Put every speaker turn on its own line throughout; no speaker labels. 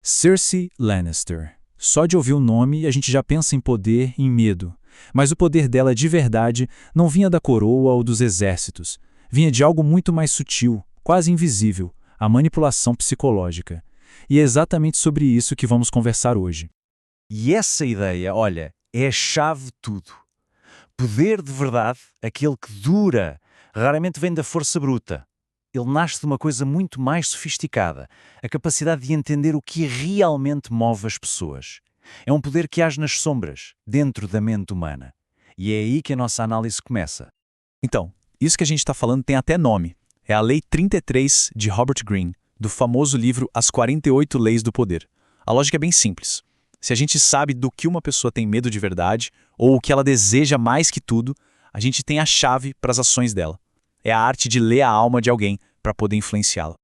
Cersei Lannister. Só de ouvir o nome, a gente já pensa em poder e em medo. Mas o poder dela de verdade não vinha da coroa ou dos exércitos. Vinha de algo muito mais sutil, quase invisível, a manipulação psicológica. E é exatamente sobre isso que vamos conversar hoje.
E essa ideia, olha, é a chave de tudo. Poder de verdade, aquele que dura, raramente vem da força bruta. Ele nasce de uma coisa muito mais sofisticada, a capacidade de entender o que realmente move as pessoas. É um poder que age nas sombras, dentro da mente humana. E é aí que a nossa análise começa.
Então, isso que a gente está falando tem até nome. É a Lei 33 de Robert Greene, do famoso livro As 48 Leis do Poder. A lógica é bem simples. Se a gente sabe do que uma pessoa tem medo de verdade, ou o que ela deseja mais que tudo, a gente tem a chave para as ações dela. É a arte de ler a alma de alguém para poder influenciá-la.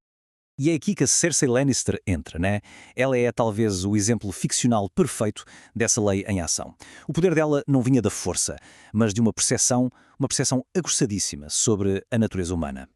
E é aqui que a Cersei Lannister entra, né? Ela é talvez o exemplo ficcional perfeito dessa lei em ação. O poder dela não vinha da força, mas de uma percepção aguçadíssima sobre a natureza humana.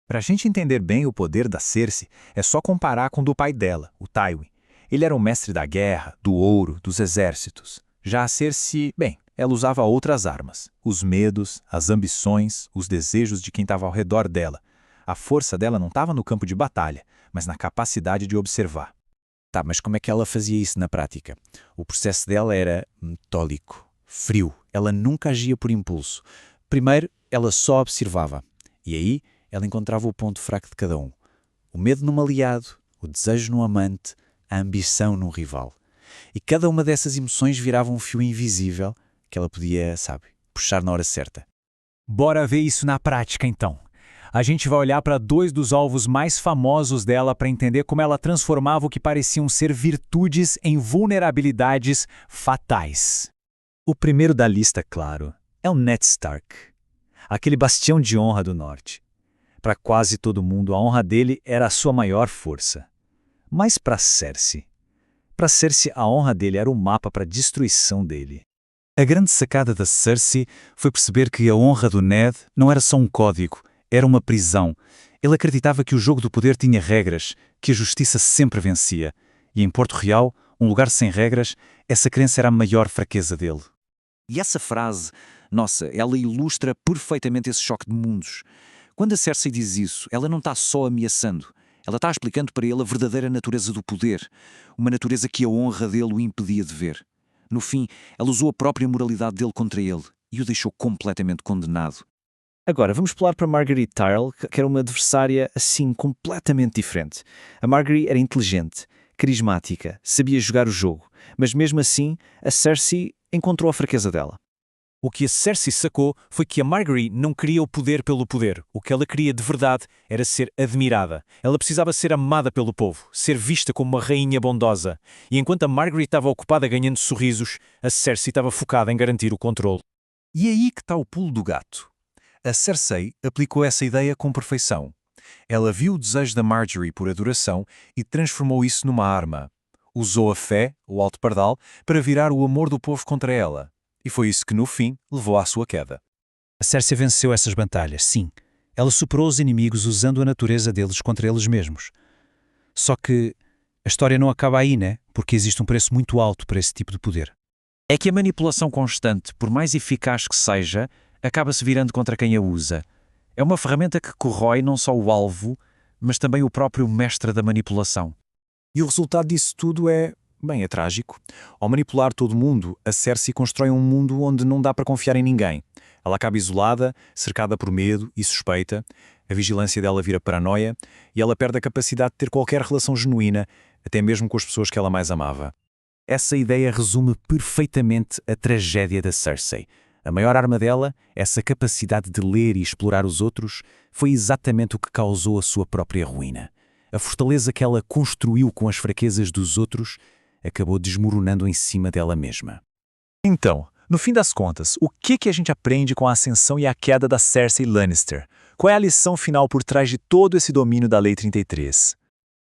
Para a gente entender bem o poder da Cersei, é só comparar com o do pai dela, o Tywin. Ele era o mestre da guerra, do ouro, dos exércitos. Já a Cersei, bem, ela usava outras armas. Os medos, as ambições, os desejos de quem estava ao redor dela. A força dela não estava no campo de batalha, mas na capacidade de observar.
Tá, mas como é que ela fazia isso na prática? O processo dela era metódico, frio. Ela nunca agia por impulso. Primeiro, ela só observava. E aí, ela encontrava o ponto fraco de cada um. O medo num aliado, o desejo num amante, a ambição num rival. E cada uma dessas emoções virava um fio invisível que ela podia, puxar na hora certa.
Bora ver isso na prática, então. A gente vai olhar para dois dos alvos mais famosos dela para entender como ela transformava o que pareciam ser virtudes em vulnerabilidades fatais. O primeiro da lista, claro, é o Ned Stark, aquele bastião de honra do norte. Para quase todo mundo, a honra dele era a sua maior força. Mas para Cersei, a honra dele era o mapa para a destruição dele. A grande sacada da Cersei foi perceber que a honra do Ned não era só um código, era uma prisão. Ele acreditava que o jogo do poder tinha regras, que a justiça sempre vencia. E em Porto Real, um lugar sem regras, essa crença era a maior fraqueza dele.
E essa frase, nossa, ela ilustra perfeitamente esse choque de mundos. Quando a Cersei diz isso, ela não está só ameaçando. Ela está explicando para ele a verdadeira natureza do poder. Uma natureza que a honra dele o impedia de ver. No fim, ela usou a própria moralidade dele contra ele e o deixou completamente condenado. Agora, vamos pular para Margaery Tyrell, que era uma adversária, assim, completamente diferente. A Margaery era inteligente, carismática, sabia jogar o jogo, mas mesmo assim, a Cersei encontrou a fraqueza dela.
O que a Cersei sacou foi que a Margaery não queria o poder pelo poder. O que ela queria de verdade era ser admirada. Ela precisava ser amada pelo povo, ser vista como uma rainha bondosa. E enquanto a Margaery estava ocupada ganhando sorrisos, a Cersei estava focada em garantir o controle.
E é aí que está o pulo do gato. A Cersei aplicou essa ideia com perfeição. Ela viu o desejo da Margaery por adoração e transformou isso numa arma. Usou a fé, o alto pardal, para virar o amor do povo contra ela. E foi isso que, no fim, levou à sua queda.
A Cersei venceu essas batalhas, sim. Ela superou os inimigos usando a natureza deles contra eles mesmos. Só que a história não acaba aí, né? Porque existe um preço muito alto para esse tipo de poder.
É que a manipulação constante, por mais eficaz que seja, acaba-se virando contra quem a usa. É uma ferramenta que corrói não só o alvo, mas também o próprio mestre da manipulação.
E o resultado disso tudo é trágico. Ao manipular todo mundo, a Cersei constrói um mundo onde não dá para confiar em ninguém. Ela acaba isolada, cercada por medo e suspeita, a vigilância dela vira paranoia e ela perde a capacidade de ter qualquer relação genuína, até mesmo com as pessoas que ela mais amava. Essa ideia resume perfeitamente a tragédia da Cersei. A maior arma dela, essa capacidade de ler e explorar os outros, foi exatamente o que causou a sua própria ruína. A fortaleza que ela construiu com as fraquezas dos outros acabou desmoronando em cima dela mesma.
Então, no fim das contas, o que a gente aprende com a ascensão e a queda da Cersei Lannister? Qual é a lição final por trás de todo esse domínio da Lei 33?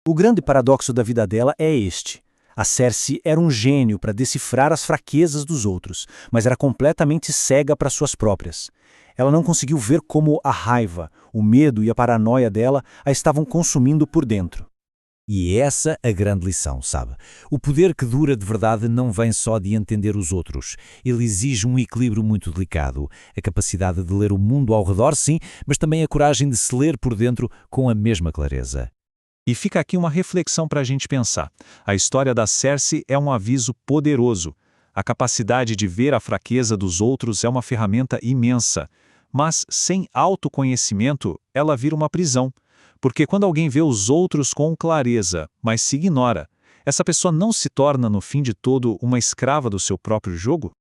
O grande paradoxo da vida dela é este. A Cersei era um gênio para decifrar as fraquezas dos outros, mas era completamente cega para suas próprias. Ela não conseguiu ver como a raiva, o medo e a paranoia dela a estavam consumindo por dentro.
E essa a grande lição, sabe? O poder que dura de verdade não vem só de entender os outros. Ele exige um equilíbrio muito delicado. A capacidade de ler o mundo ao redor, sim, mas também a coragem de se ler por dentro com a mesma clareza.
E fica aqui uma reflexão para a gente pensar. A história da Cersei é um aviso poderoso. A capacidade de ver a fraqueza dos outros é uma ferramenta imensa. Mas, sem autoconhecimento, ela vira uma prisão. Porque quando alguém vê os outros com clareza, mas se ignora, essa pessoa não se torna, no fim de todo, uma escrava do seu próprio jogo?